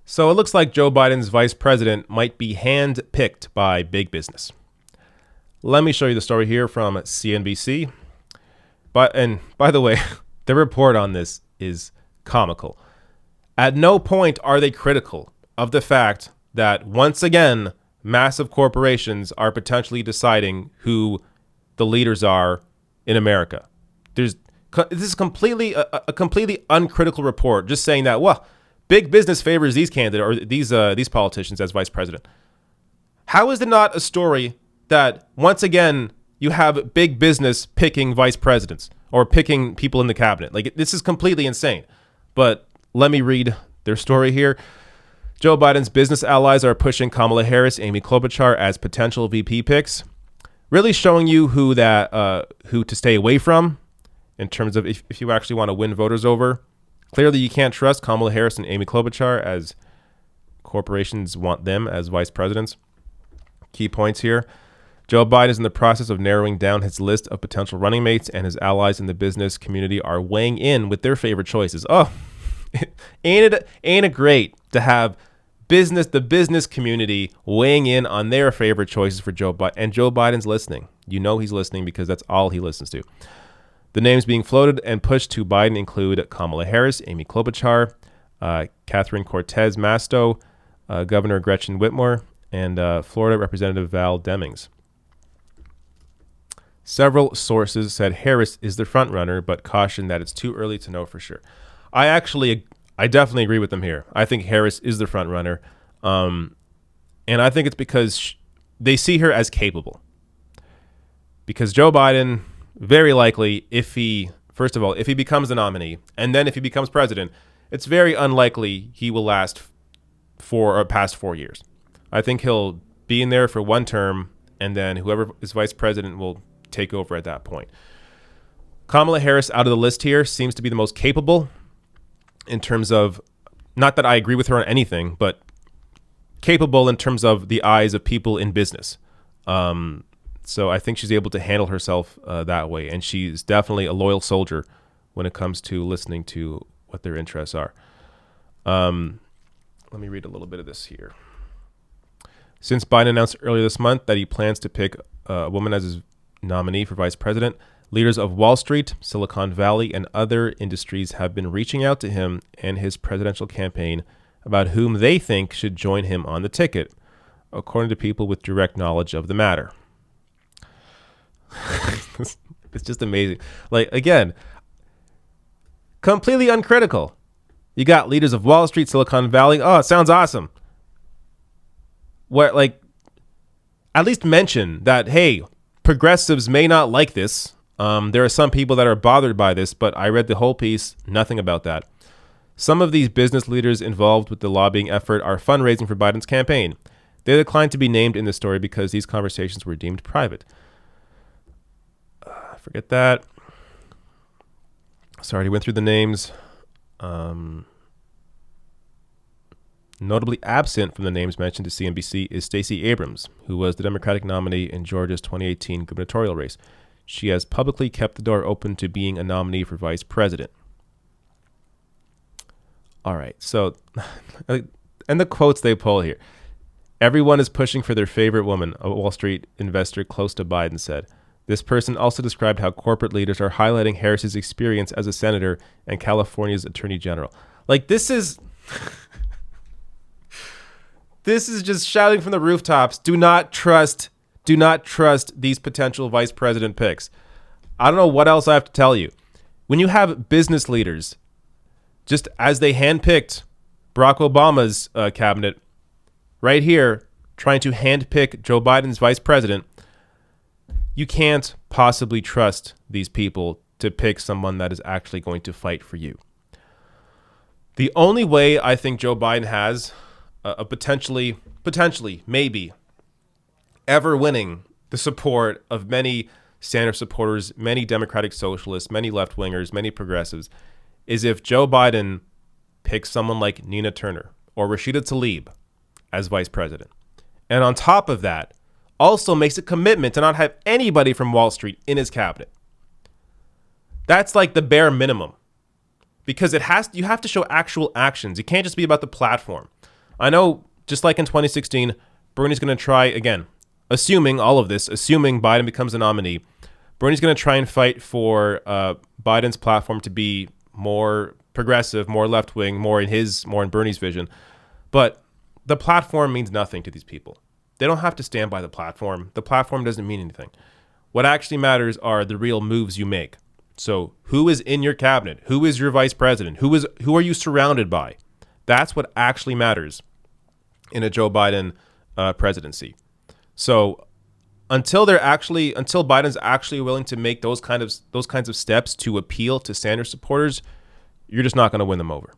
So it looks like Joe Biden's vice president might be hand-picked by big business. Let me show you the story here from CNBC. And by the way, the report on this is comical. At no point are they critical of the fact that once again, massive corporations are potentially deciding who the leaders are in America. This is completely a completely uncritical report, just saying that, well, big business favors these candidates or these politicians as vice president. How is it not a story that once again you have big business picking vice presidents or picking people in the cabinet? Like, this is completely insane. But let me read their story here. Joe Biden's business allies are pushing Kamala Harris, Amy Klobuchar as potential VP picks, really showing you who to stay away from in terms of if you actually want to win voters over. Clearly, you can't trust Kamala Harris and Amy Klobuchar as corporations want them as vice presidents. Key points here. Joe Biden is in the process of narrowing down his list of potential running mates, and his allies in the business community are weighing in with their favorite choices. Oh, ain't it great to have the business community weighing in on their favorite choices for Joe Biden? And Joe Biden's listening. You know he's listening because that's all he listens to. The names being floated and pushed to Biden include Kamala Harris, Amy Klobuchar, Catherine Cortez Masto, Governor Gretchen Whitmer, and Florida Representative Val Demings. Several sources said Harris is the frontrunner, but cautioned that it's too early to know for sure. I definitely agree with them here. I think Harris is the frontrunner, and I think it's because they see her as capable. Because Joe Biden, very likely, if he becomes the nominee, and then if he becomes president, it's very unlikely he will last past 4 years. I think he'll be in there for one term, and then whoever is vice president will take over at that point. Kamala Harris, out of the list here, seems to be the most capable in terms of, not that I agree with her on anything, but capable in terms of the eyes of people in business. So I think she's able to handle herself that way. And she's definitely a loyal soldier when it comes to listening to what their interests are. Let me read a little bit of this here. Since Biden announced earlier this month that he plans to pick a woman as his nominee for vice president, leaders of Wall Street, Silicon Valley, and other industries have been reaching out to him and his presidential campaign about whom they think should join him on the ticket, according to people with direct knowledge of the matter. It's just amazing. Like, again, completely uncritical. You got leaders of Wall Street, Silicon Valley. Oh, it sounds awesome. At least mention that, hey, progressives may not like this. There are some people that are bothered by this, but I read the whole piece, nothing about that. Some of these business leaders involved with the lobbying effort are fundraising for Biden's campaign. They declined to be named in the story because these conversations were deemed private. Forget that. Sorry, he went through the names. Notably absent from the names mentioned to CNBC is Stacey Abrams, who was the Democratic nominee in Georgia's 2018 gubernatorial race. She has publicly kept the door open to being a nominee for vice president. All right, so, and the quotes they pull here. Everyone is pushing for their favorite woman, a Wall Street investor close to Biden said. This person also described how corporate leaders are highlighting Harris's experience as a senator and California's attorney general. Like, this is just shouting from the rooftops. Do not trust these potential vice president picks. I don't know what else I have to tell you. When you have business leaders, just as they handpicked Barack Obama's cabinet, right here, trying to handpick Joe Biden's vice president, you can't possibly trust these people to pick someone that is actually going to fight for you. The only way I think Joe Biden has a potentially, maybe, ever winning the support of many Sanders supporters, many Democratic socialists, many left-wingers, many progressives, is if Joe Biden picks someone like Nina Turner or Rashida Tlaib as vice president. And on top of that, also makes a commitment to not have anybody from Wall Street in his cabinet. That's like the bare minimum, because you have to show actual actions. It can't just be about the platform. I know, just like in 2016, Bernie's going to try again, assuming all of this, assuming Biden becomes a nominee. Bernie's going to try and fight for Biden's platform to be more progressive, more left-wing, more in Bernie's vision. But the platform means nothing to these people. They don't have to stand by the platform. The platform doesn't mean anything. What actually matters are the real moves you make. So who is in your cabinet? Who is your vice president? Who are you surrounded by? That's what actually matters in a Joe Biden presidency. So until Biden's actually willing to make those kinds of steps to appeal to Sanders supporters, you're just not going to win them over.